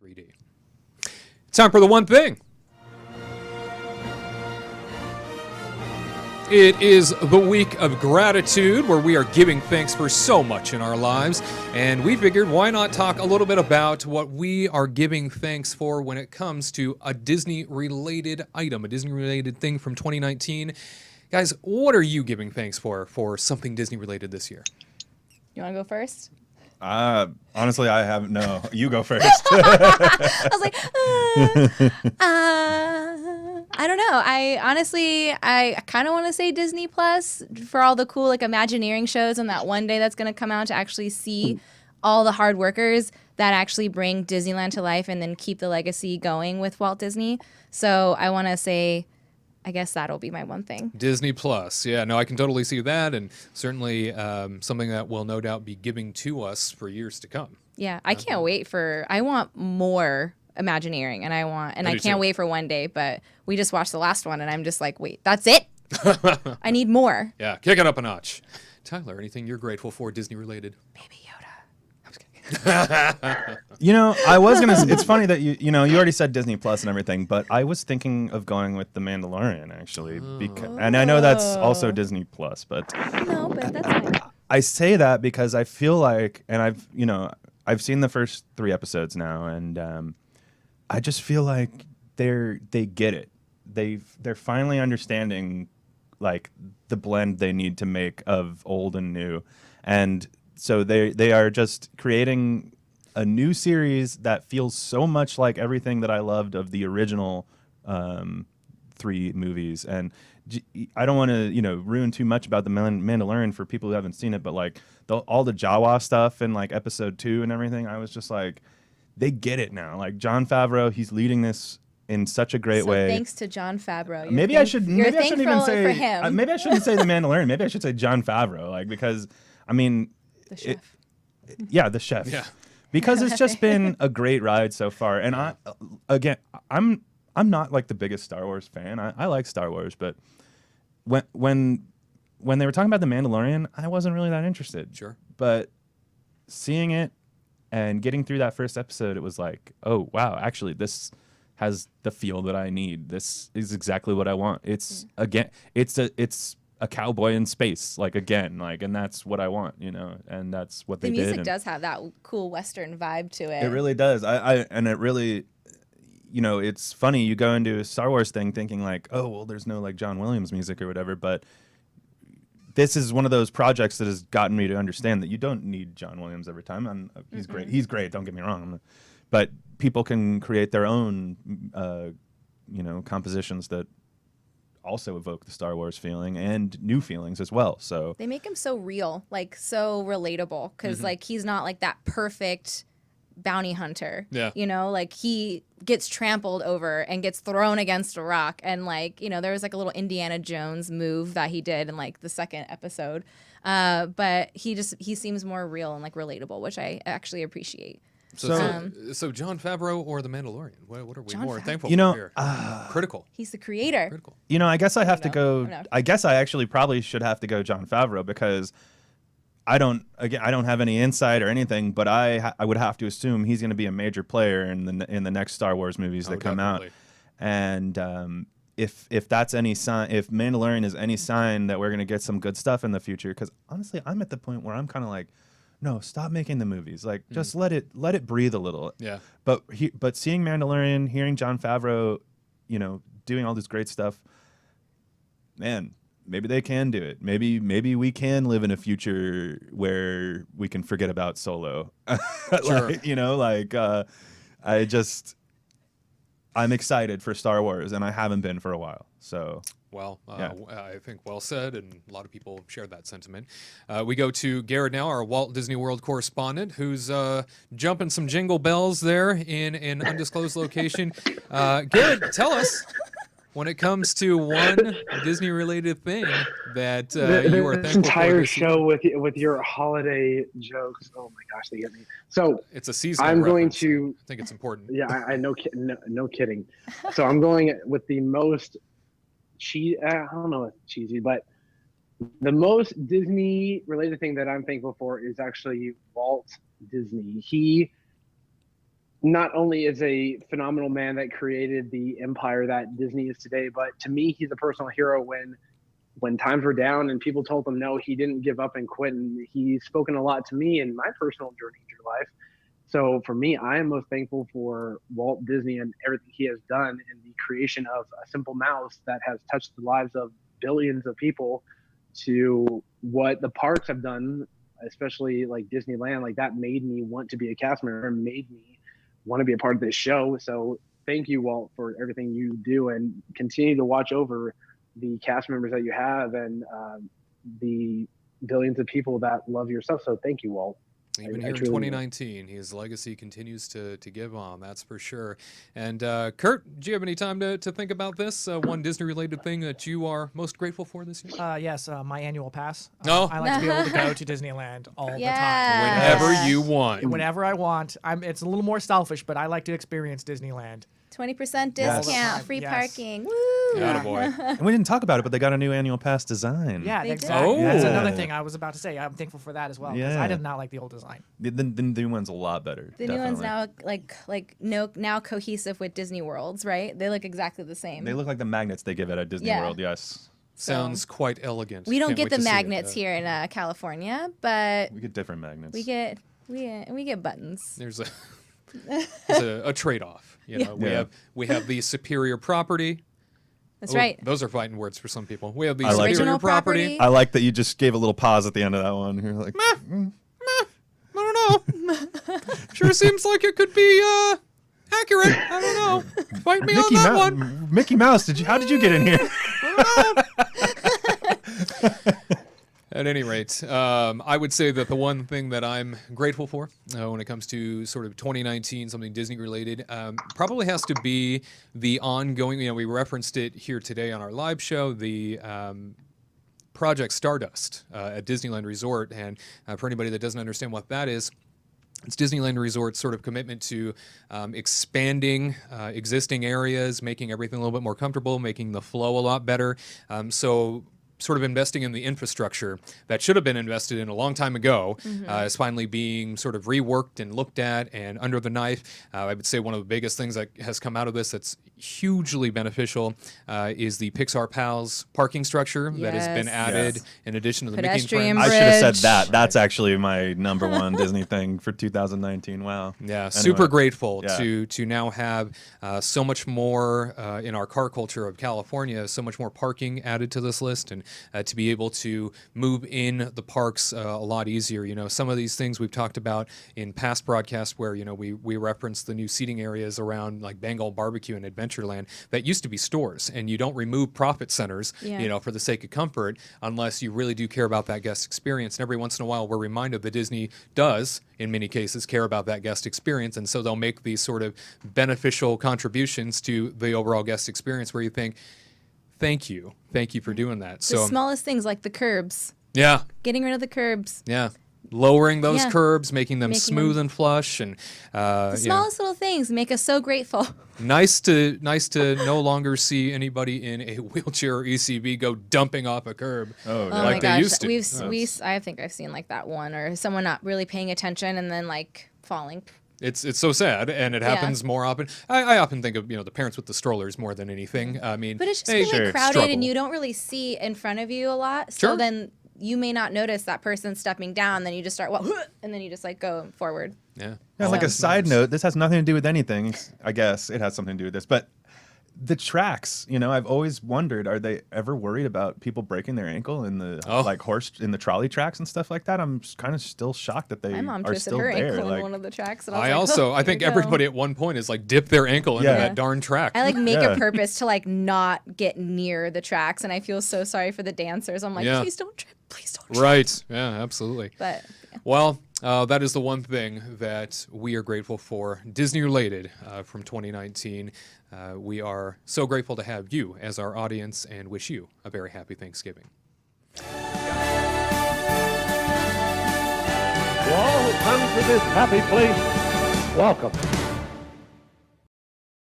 3D. Time for the one thing. It is the week of gratitude where we are giving thanks for so much in our lives. And we figured why not talk a little bit about what we are giving thanks for when it comes to a Disney-related item, a Disney-related thing from 2019. Guys, what are you giving thanks for something Disney-related this year? You want to go first? Honestly, I have no. You go first. I was like, I don't know. I kind of want to say Disney Plus for all the cool Imagineering shows and that one day that's going to come out to actually see all the hard workers that actually bring Disneyland to life and then keep the legacy going with Walt Disney. So I want to say, I guess that'll be my one thing. Disney Plus. Yeah, no, I can totally see that, and certainly something that will no doubt be giving to us for years to come. Yeah, I can't wait I want more Imagineering, and I can't wait for one day, but we just watched the last one, and I'm just like, wait, that's it? I need more. Yeah, kick it up a notch. Tyler, anything you're grateful for Disney-related? Baby Yoda. I was going to, it's funny that you already said Disney Plus and everything, but I was thinking of going with The Mandalorian, actually. And I know that's also Disney Plus, but. No, but that's fine. I say that because I feel like, and I've seen the first 3 episodes now, and I just feel like they get it. They're finally understanding like the blend they need to make of old and new. And so they are just creating a new series that feels so much like everything that I loved of the original 3 movies. And I don't want to ruin too much about the Mandalorian for people who haven't seen it, but like all the Jawa stuff in like episode 2 and everything, I was just like, they get it now. Like Jon Favreau, he's leading this in such a great way. Thanks to Jon Favreau. Maybe I shouldn't even say for him. Maybe I shouldn't say the Mandalorian. Maybe I should say Jon Favreau, like because I mean, the chef. The chef. Yeah. Because it's just been a great ride so far, and I'm not like the biggest Star Wars fan. I like Star Wars, but when they were talking about the Mandalorian, I wasn't really that interested. Sure. But seeing it and getting through that first episode, it was like, oh wow, actually this has the feel that I need. This is exactly what I want. It's a cowboy in space, and that's what I want, and that's what they did. The music does have that cool Western vibe to it. It really does. And it really, it's funny. You go into a Star Wars thing thinking like, oh, well, there's no like John Williams music or whatever, but this is one of those projects that has gotten me to understand that you don't need John Williams every time. And he's great. He's great. Don't get me wrong. But people can create their own, compositions that also evoke the Star Wars feeling and new feelings as well. So they make him so real, like so relatable, because like he's not like that perfect bounty hunter. Yeah. Like he gets trampled over and gets thrown against a rock, and like there was like a little Indiana Jones move that he did in like the second episode, but he seems more real and like relatable, which I actually appreciate. So Jon Favreau or The Mandalorian? What are we more thankful for here? Critical. He's the creator. Critical. I guess I have to go. I guess I actually probably should have to go Jon Favreau because I don't have any insight or anything, but I would have to assume he's going to be a major player in the next Star Wars movies that come out. And if that's any sign, if Mandalorian is any sign that we're going to get some good stuff in the future, because honestly, I'm at the point where I'm kind of like, no, stop making the movies. Like, just let it breathe a little. Yeah. But seeing Mandalorian, hearing Jon Favreau, doing all this great stuff, man, maybe they can do it. Maybe we can live in a future where we can forget about Solo. Sure. I'm excited for Star Wars, and I haven't been for a while. So. Well, yeah. I think well said, and a lot of people share that sentiment. We go to Gared now, our Walt Disney World correspondent, who's jumping some jingle bells there in an undisclosed location. Gared, tell us, when it comes to one Disney-related thing that you are thankful for. This entire show with your holiday jokes, oh my gosh, they get me. So it's a seasonal I'm going reference. to. I think it's important. Yeah, I know, no kidding. So I'm going with the most. I don't know if it's cheesy, but the most Disney related thing that I'm thankful for is actually Walt Disney. He not only is a phenomenal man that created the empire that Disney is today, but to me, he's a personal hero when times were down and people told him no, he didn't give up and quit. And he's spoken a lot to me in my personal journey through life. So for me, I am most thankful for Walt Disney and everything he has done in the creation of a simple mouse that has touched the lives of billions of people, to what the parks have done, especially like Disneyland. Like that made me want to be a cast member, made me want to be a part of this show. So thank you, Walt, for everything you do, and continue to watch over the cast members that you have and the billions of people that love your stuff. So thank you, Walt. Even here in 2019, his legacy continues to give on, that's for sure. And Curt, do you have any time to think about this? One Disney-related thing that you are most grateful for this year? Yes, my annual pass. Oh. I like to be able to go to Disneyland all the Yeah. time. Whenever you want. Whenever I want. It's a little more selfish, but I like to experience Disneyland. 20% Yes. discount, free Yes. parking. Woo! Attaboy. And we didn't talk about it, but they got a new annual pass design. Yeah, They did. exactly. Oh. That's another thing I was about to say. I'm thankful for that as well, because Yeah. I did not like the old design. The new one's a lot better. The new one's definitely. now now cohesive with Disney Worlds, right? They look exactly the same. They look like the magnets they give at Disney Yeah. World. Yes, Sounds quite elegant. We don't Can't get wait the to see it. magnets here in California, but we get different magnets. we get buttons. There's a trade-off. You know, Yeah. we have the superior property. That's Oh, right. Those are fighting words for some people. We have the I like it. superior Original property. I like that you just gave a little pause at the end of that one. You're like, I don't know. Sure seems like it could be accurate. I don't know. Fight me on that one. Mickey Mouse, how did you get in here? At any rate, I would say that the one thing that I'm grateful for when it comes to sort of 2019, something Disney related, probably has to be the ongoing, we referenced it here today on our live show, the Project Stardust at Disneyland Resort. And for anybody that doesn't understand what that is, it's Disneyland Resort's sort of commitment to expanding existing areas, making everything a little bit more comfortable, making the flow a lot better. So sort of investing in the infrastructure that should have been invested in a long time ago is finally being sort of reworked and looked at and under the knife. I would say one of the biggest things that has come out of this that's hugely beneficial is the Pixar Pals parking structure that has been Yes. added Yes. in addition to the Pedestrian Mickey and I Friends. should have said Bridge. that. That's actually my number one Disney thing for 2019. Wow. Yeah, super grateful Yeah. to now have so much more in our car culture of California, so much more parking added to this list, and to be able to move in the parks a lot easier. You know, some of these things we've talked about in past broadcasts where, we reference the new seating areas around like Bengal Barbecue and Adventureland that used to be stores, and you don't remove profit centers, Yeah. for the sake of comfort unless you really do care about that guest experience. And every once in a while we're reminded that Disney does, in many cases, care about that guest experience, and so they'll make these sort of beneficial contributions to the overall guest experience where you think, thank you for doing that. The So smallest things like the curbs, yeah, getting rid of the curbs. lowering those Yeah. curbs, making them Making smooth and flush, and The smallest little things make us so grateful. nice to no longer see anybody in a wheelchair or ECV go dumping off a curb. Oh, Oh yeah. Like my they gosh, used to. I think I've seen like that one, or someone not really paying attention and then like falling. It's so sad, and it happens more often. I often think of the parents with the strollers more than anything. I mean, But it's just hey, really crowded, struggle. and you don't really see in front of you a lot. So Sure. then you may not notice that person stepping down. Then you just start and then you just like go forward. Yeah. Yeah, like a side note, this has nothing to do with anything. I guess it has something to do with this, but the tracks, I've always wondered, are they ever worried about people breaking their ankle in the in the trolley tracks and stuff like that? I'm kind of still shocked that they My mom are twisted still her there. ankle in Like, one of the tracks, and I was like, I here think we go. everybody at one point is like dip their ankle into Yeah. that darn track. I like make Yeah. a purpose to like not get near the tracks, and I feel so sorry for the dancers. I'm like, Yeah. please don't trip, please don't trip. Right. Yeah, absolutely. But Well, that is the one thing that we are grateful for, Disney related, from 2019. We are so grateful to have you as our audience and wish you a very happy Thanksgiving. To all who come to this happy place, welcome.